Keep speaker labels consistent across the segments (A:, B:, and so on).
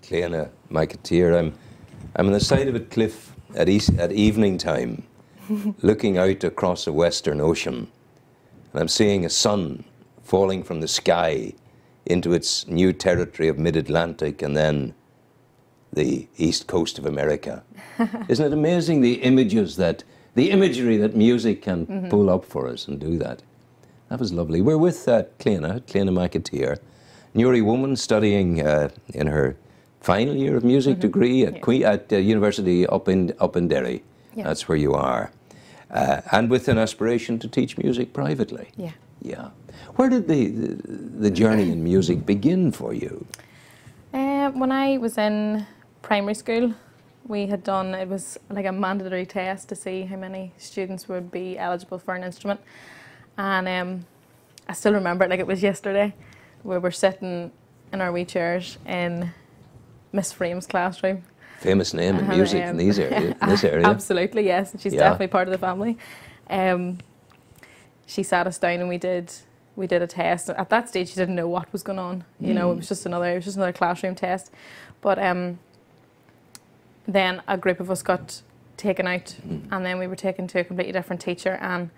A: Cliodhna McAteer. I'm on the side of a cliff at evening time, looking out across the Western Ocean, and I'm seeing a sun falling from the sky into its new territory of mid-Atlantic and then the east coast of America. Isn't it amazing the imagery that music can pull up for us and do that? That was lovely. We're with Cliodhna McAteer, Newry woman studying in her final year of music degree at university up in Derry. Yeah. That's where you are. And with an aspiration to teach music privately.
B: Yeah.
A: Yeah. Where did the journey in music begin for you?
B: When I was in primary school, we had done, it was like a mandatory test to see how many students would be eligible for an instrument. And I still remember it like it was yesterday. We were sitting in our wee chairs in Miss Frame's classroom.
A: Famous name in music in this area.
B: Absolutely, yes. She's definitely part of the family. She sat us down and we did a test. At that stage, she didn't know what was going on. You know, it was just another classroom test. But then a group of us got taken out, and then we were taken to a completely different teacher, and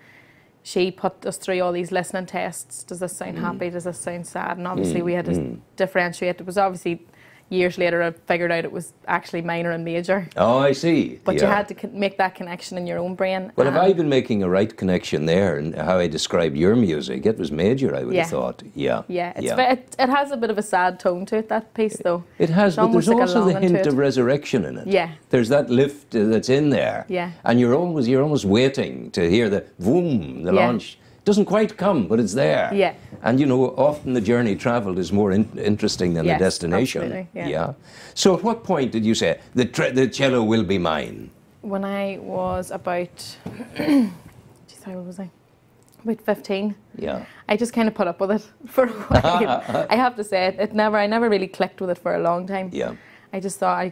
B: she put us through all these listening tests. Does this sound happy? Does this sound sad? And obviously we had to differentiate. It was obviously years later I figured out it was actually minor and major.
A: Oh, I see.
B: But you had to make that connection in your own brain.
A: Well, have I been making a right connection there and how I described your music? It was major, I would have thought. Yeah.
B: Yeah, it has a bit of a sad tone to it, that piece, though.
A: It has, but there's
B: like
A: also the hint of resurrection in it.
B: Yeah.
A: There's that lift that's in there.
B: Yeah.
A: And you're almost waiting to hear the boom, the launch. It doesn't quite come, but it's there.
B: Yeah.
A: And you know, often the journey travelled is more interesting than the destination.
B: Absolutely, yeah.
A: So at what point did you say, the cello will be mine?
B: When I was about, geez, how old was I? About 15.
A: Yeah.
B: I just kind of put up with it for a while. I have to say, I never really clicked with it for a long time.
A: Yeah.
B: I just thought,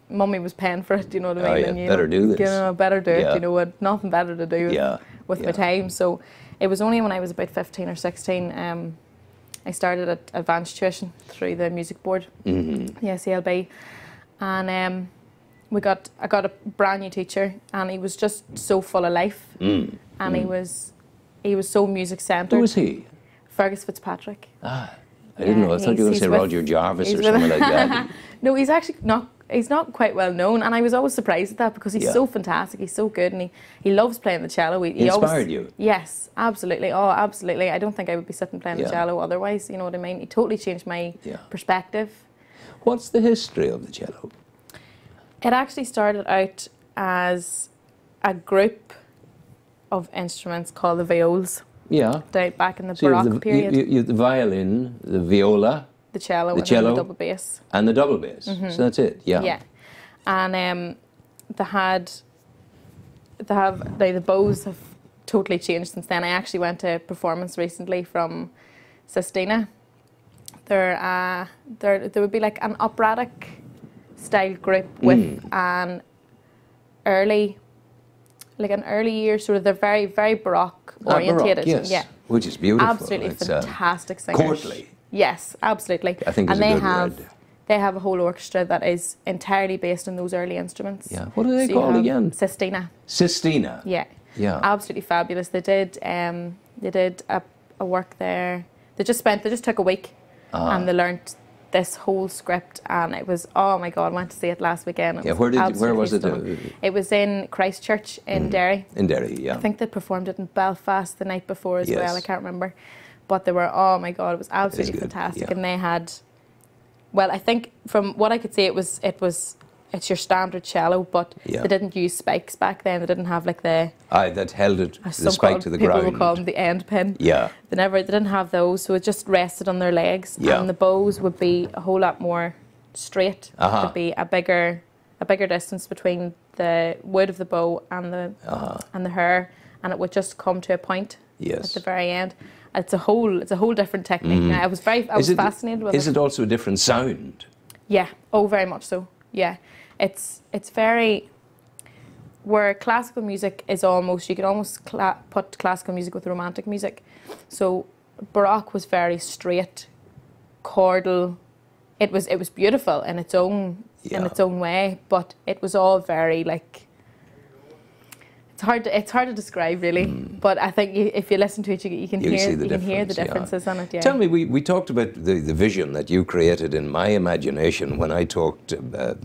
B: Mummy was paying for it, you know what I mean?
A: Oh, yeah, better do this.
B: You know, better do it, you know, what, nothing better to do with my time. So it was only when I was about 15 or 16, I started at advanced tuition through the music board, the SELB, and I got a brand new teacher, and he was just so full of life, and he was so music centred.
A: Who was he?
B: Fergus Fitzpatrick.
A: Ah, I didn't know. I thought you were going to say Roger Jarvis or something like that.
B: No, he's actually not. He's not quite well known, and I was always surprised at that because he's so fantastic. He's so good, and he loves playing the cello. He
A: inspired you?
B: Yes, absolutely. Oh, absolutely. I don't think I would be sitting playing the cello otherwise. You know what I mean? He totally changed my perspective.
A: What's the history of the cello?
B: It actually started out as a group of instruments called the viols.
A: Yeah.
B: Back in the Baroque period.
A: You have the violin, the viola,
B: the cello, and the double bass.
A: And the double bass. So that's it, yeah.
B: Yeah. And the bows have totally changed since then. I actually went to a performance recently from Sistina. There would be like an operatic style group with an early year, sort of, they're very, very Baroque orientated.
A: Yes.
B: Yeah.
A: Which is beautiful.
B: Absolutely fantastic singers.
A: Courtly.
B: Yes, absolutely.
A: I think it's a good word.
B: They have a whole orchestra that is entirely based on those early instruments.
A: Yeah. What are they called again?
B: Sistina.
A: Sistina.
B: Yeah.
A: Yeah.
B: Absolutely fabulous. They did a work there. They just took a week and they learnt this whole script, and it was, oh my God, I went to see it last weekend.
A: Where was it?
B: It was in Christchurch in Derry.
A: In Derry, yeah.
B: I think they performed it in Belfast the night before as well. I can't remember. But they were, oh my God, it was absolutely fantastic. Yeah. And they had, well, I think from what I could see, it's your standard cello, but they didn't use spikes back then. They didn't have like the...
A: that held the spike to the ground.
B: People would call them the end pin.
A: Yeah.
B: They didn't have those, so it just rested on their legs.
A: Yeah.
B: And the bows would be a whole lot more straight. There'd be a bigger distance between the wood of the bow and the hair, and it would just come to a point at the very end. It's a whole different technique. I was fascinated with it.
A: Is it also a different sound?
B: Yeah. Oh, very much so. Yeah. It's very, where classical music is almost, you could almost put classical music with romantic music. So Baroque was very straight, chordal, it was beautiful in its own way, but it was all very like, it's hard to describe really. But I think if you listen to it, you can hear the differences on it. Yeah.
A: Tell me, we talked about the vision that you created in my imagination when I talked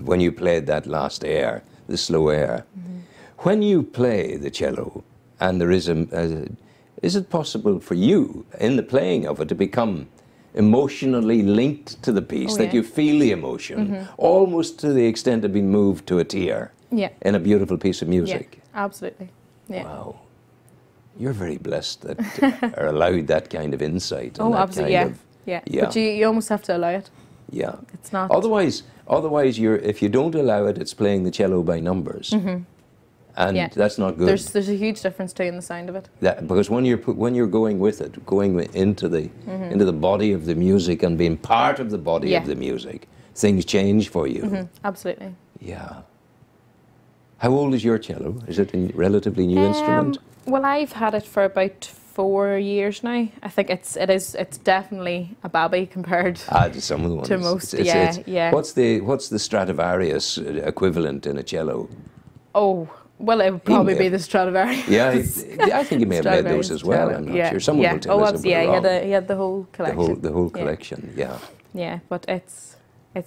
A: when you played that last air, the slow air. When you play the cello, and there is is it possible for you in the playing of it to become emotionally linked to the piece, that you feel the emotion, almost to the extent of being moved to a tear in a beautiful piece of music?
B: Yeah, absolutely. Yeah.
A: Wow. You're very blessed that are allowed that kind of insight. And
B: oh,
A: that
B: absolutely,
A: kind
B: yeah.
A: of,
B: But you almost have to allow it.
A: Yeah.
B: It's not...
A: Otherwise, if you don't allow it, it's playing the cello by numbers. And that's not good.
B: There's a huge difference too in the sound of it.
A: Because when you're going with it, going into the body of the music and being part of the body of the music, things change for you.
B: Absolutely.
A: Yeah. How old is your cello? Is it a relatively new instrument?
B: Well, I've had it for about 4 years now. I think it's definitely a baby compared
A: to some of the ones.
B: To most.
A: What's the Stradivarius equivalent in a cello?
B: Oh. Well, it would probably be the Stradivarius.
A: Yeah, I think he may have made those as well. I'm not sure. Someone will tell us if we're wrong.
B: He had the whole collection.
A: The whole collection, yeah.
B: Yeah, but it's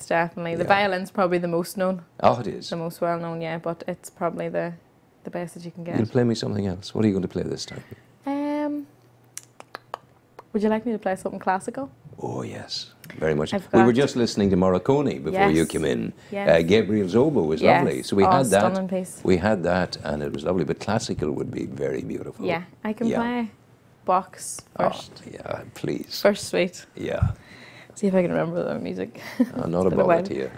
B: definitely the violin's probably the most known.
A: Oh, it is.
B: The most well known, yeah. But it's probably the best that you can get.
A: You'll play me something else. What are you going to play this time?
B: Would you like me to play something classical?
A: Oh yes, very much. We were just listening to Morricone before you came in. Yes. Gabriel's oboe was lovely. So we had that.
B: Stunning piece.
A: We had that, and it was lovely. But classical would be very beautiful.
B: Yeah, I can play Bach's first.
A: Oh, yeah, please.
B: First suite.
A: Yeah.
B: See if I can remember the music.
A: Not a bother to you.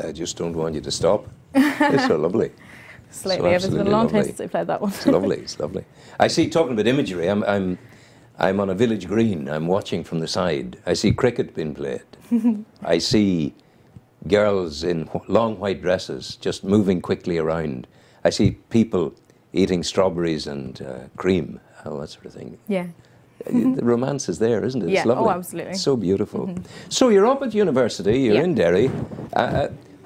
A: I just don't want you to stop. It's so lovely.
B: Slightly. It's been a long time since I played that one.
A: It's lovely. It's lovely. I see. Talking about imagery, I'm on a village green. I'm watching from the side. I see cricket being played. I see girls in long white dresses just moving quickly around. I see people eating strawberries and cream, all that sort of thing.
B: Yeah.
A: The romance is there, isn't it?
B: Yeah.
A: It's lovely.
B: Oh, absolutely.
A: It's so beautiful. So you're up at university, you're in Derry.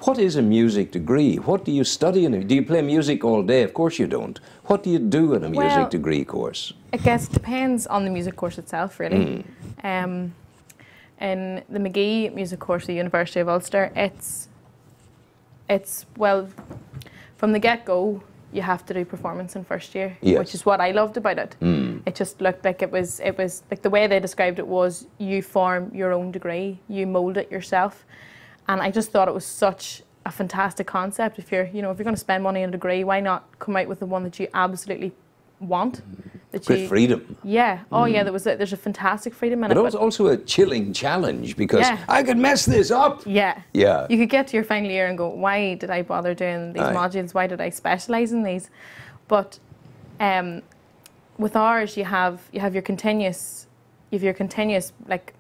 A: What is a music degree? What do you study in it? Do you play music all day? Of course you don't. What do you do in a music degree course?
B: I guess it depends on the music course itself, really. In the McGee music course at the University of Ulster, it's well, from the get-go, you have to do performance in first year, which is what I loved about it. It just looked like it was like the way they described it was you form your own degree, you mould it yourself. And I just thought it was such a fantastic concept. If you're going to spend money on a degree, why not come out with the one that you absolutely want?
A: Great freedom.
B: Yeah. Oh, yeah. There's a fantastic freedom in it.
A: But it was also a chilling challenge because I could mess this up.
B: Yeah.
A: Yeah.
B: You could get to your final year and go, why did I bother doing these modules? Why did I specialise in these? But with ours, you have your continuous like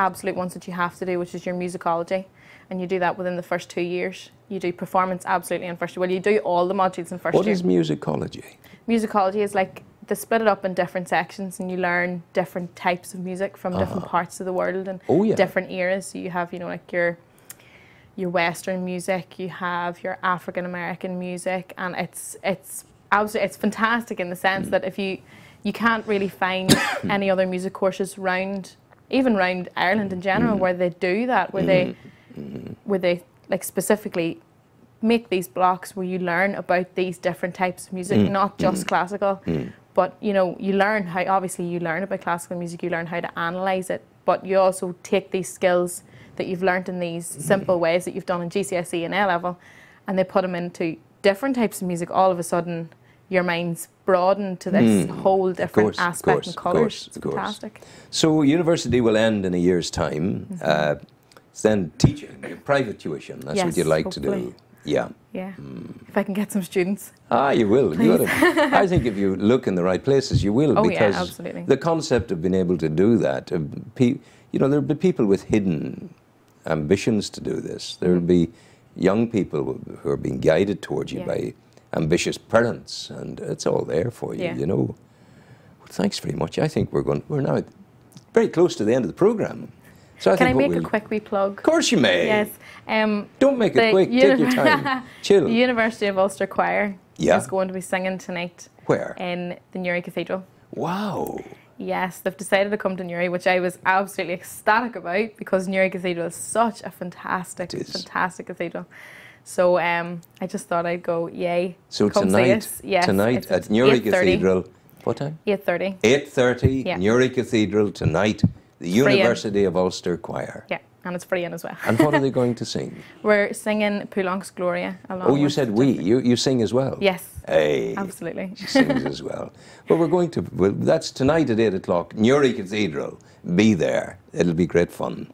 B: absolute ones that you have to do, which is your musicology. And you do that within the first 2 years. You do performance absolutely in first year. Well, you do all the modules in first year.
A: What is musicology?
C: Musicology is like they split it up in different sections, and you learn different types of music from different parts of the world and different eras. So you have, like your Western music, you have your African American music, and it's absolutely fantastic in the sense that if you can't really find any other music courses even round Ireland in general where they do that, where they like specifically make these blocks where you learn about these different types of music, not just classical, but you learn how, obviously you learn about classical music, you learn how to analyse it, but you also take these skills that you've learnt in these simple ways that you've done in GCSE and A-level, and they put them into different types of music. All of a sudden your mind's broadened to this whole different aspect and colours. It's fantastic.
A: So university will end in a year's time. Then teaching, private tuition, that's what you'd like to do. Yeah.
B: Yeah. If I can get some students.
A: You will. I think if you look in the right places, you will.
B: Oh,
A: because
B: absolutely.
A: The concept of being able to do that, there'll be people with hidden ambitions to do this. There'll be young people who are being guided towards you by ambitious parents, and it's all there for you, Well, thanks very much. I think we're now very close to the end of the programme. So
B: Can I make a quick wee plug?
A: Of course you may.
B: Yes.
A: Don't make it quick. Take your time. Chill.
B: The University of Ulster Choir is going to be singing tonight.
A: Where?
B: In the Newry Cathedral.
A: Wow.
B: Yes, they've decided to come to Newry, which I was absolutely ecstatic about because Newry Cathedral is such a fantastic cathedral. So I just thought I'd go, yay.
A: So tonight at Newry Cathedral, what time?
B: 8:30.
A: 8:30, Newry Cathedral tonight. The University of Ulster Choir.
B: Yeah, and it's free in as well.
A: And what are they going to sing?
B: We're singing Poulenc's Gloria.
A: You said we. You sing as well?
B: Yes.
A: Hey.
B: Absolutely.
A: She sings as well. Well, that's tonight at 8 o'clock, Newry Cathedral. Be there. It'll be great fun.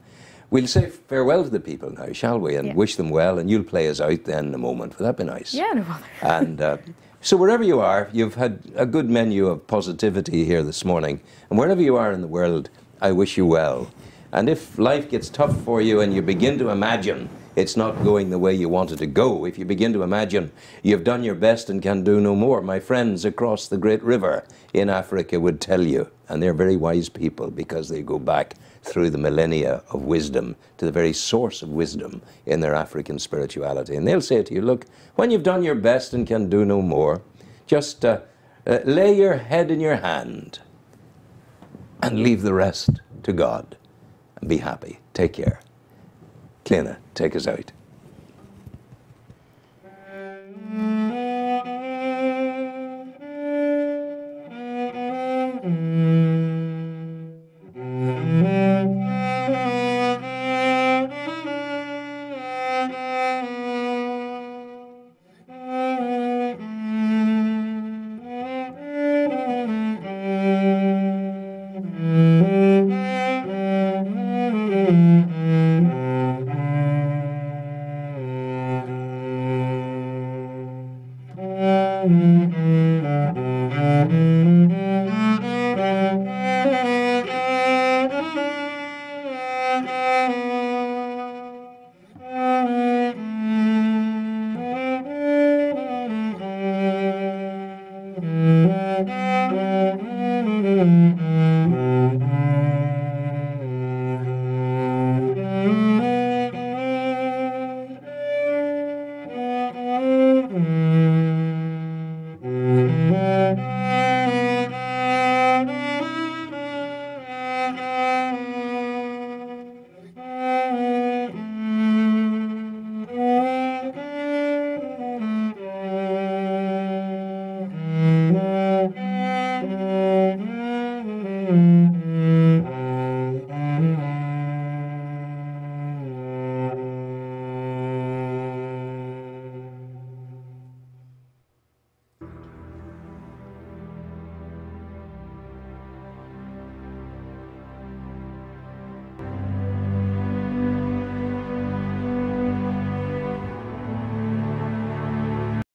A: We'll say farewell to the people now, shall we? And wish them well, and you'll play us out then in a moment. Would that be nice?
B: Yeah, no bother.
A: And so wherever you are, you've had a good menu of positivity here this morning. And wherever you are in the world, I wish you well. And if life gets tough for you and you begin to imagine it's not going the way you wanted to go, if you begin to imagine you've done your best and can do no more, my friends across the great river in Africa would tell you, and they're very wise people because they go back through the millennia of wisdom to the very source of wisdom in their African spirituality. And they'll say to you, look, when you've done your best and can do no more, just lay your head in your hand and leave the rest to God. And be happy. Take care. Cliodhna, take us out.